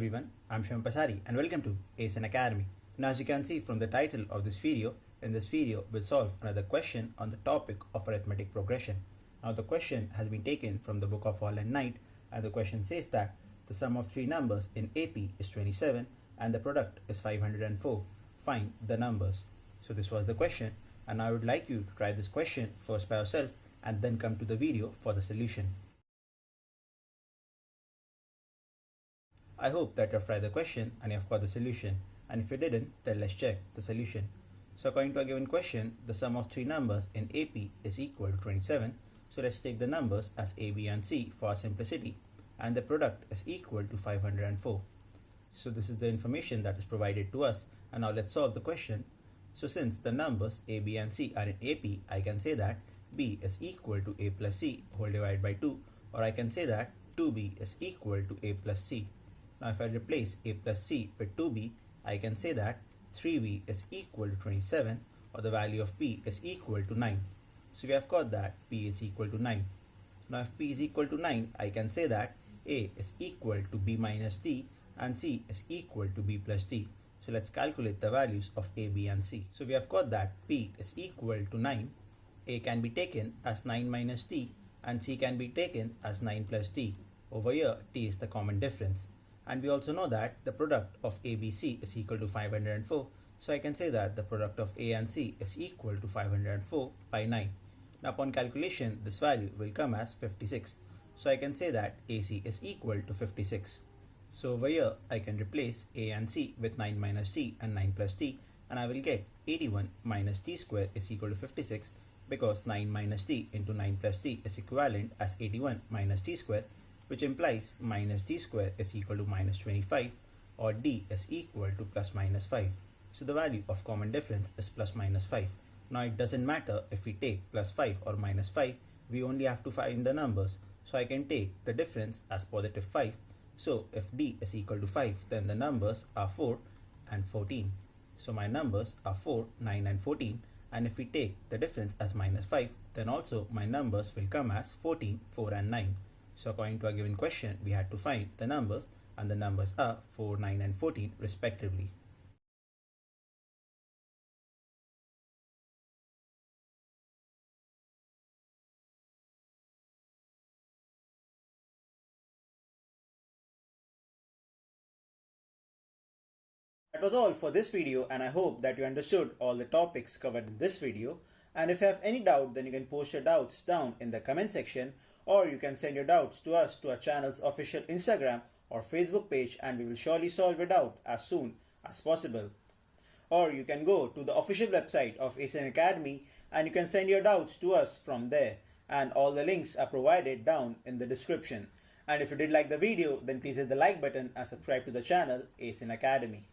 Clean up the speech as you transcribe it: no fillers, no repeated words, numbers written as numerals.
everyone, I'm Shyam Pasari and welcome to ASN Academy. Now as you can see from the title of this video, in this video we'll solve another question on the topic of arithmetic progression. Now the question has been taken from the book of Hall and Knight, and the question says that the sum of three numbers in AP is 27 and the product is 504. Find the numbers. So this was the question, and I would like you to try this question first by yourself and then come to the video for the solution. I hope that you have tried the question and you have got the solution, and if you didn't, then let's check the solution. So according to a given question, the sum of three numbers in AP is equal to 27. So let's take the numbers as A, B and C for our simplicity, and the product is equal to 504. So this is the information that is provided to us, and now let's solve the question. So since the numbers A, B and C are in AP, I can say that B is equal to A plus C whole divided by 2, or I can say that 2B is equal to A plus C. Now if I replace A plus C with 2B, I can say that 3B is equal to 27, or the value of P is equal to 9. So we have got that P is equal to 9. Now if P is equal to 9, I can say that A is equal to B minus D and C is equal to B plus D. So let's calculate the values of A, B and C. So we have got that P is equal to 9. A can be taken as 9 minus D and C can be taken as 9 plus D. Over here, T is the common difference. And we also know that the product of ABC is equal to 504. So I can say that the product of A and C is equal to 504 by 9. Now upon calculation, this value will come as 56. So I can say that AC is equal to 56. So over here, I can replace A and C with 9 minus D and 9 plus D, and I will get 81 minus D square is equal to 56, because 9 minus D into 9 plus D is equivalent as 81 minus D square, which implies minus D square is equal to minus 25, or D is equal to plus minus 5. So the value of common difference is plus minus 5. Now it doesn't matter if we take plus 5 or minus 5, we only have to find the numbers. So I can take the difference as positive 5. So if D is equal to 5, then the numbers are 4 and 14. So my numbers are 4, 9 and 14. And if we take the difference as minus 5, then also my numbers will come as 14, 4 and 9. So according to our given question, we had to find the numbers, and the numbers are 4, 9 and 14 respectively. That was all for this video, and I hope that you understood all the topics covered in this video. And if you have any doubt, then you can post your doubts down in the comment section, or you can send your doubts to us to our channel's official Instagram or Facebook page, and we will surely solve your doubt as soon as possible. Or you can go to the official website of ASN Academy and you can send your doubts to us from there, and all the links are provided down in the description. And if you did like the video, then please hit the like button and subscribe to the channel ASN Academy.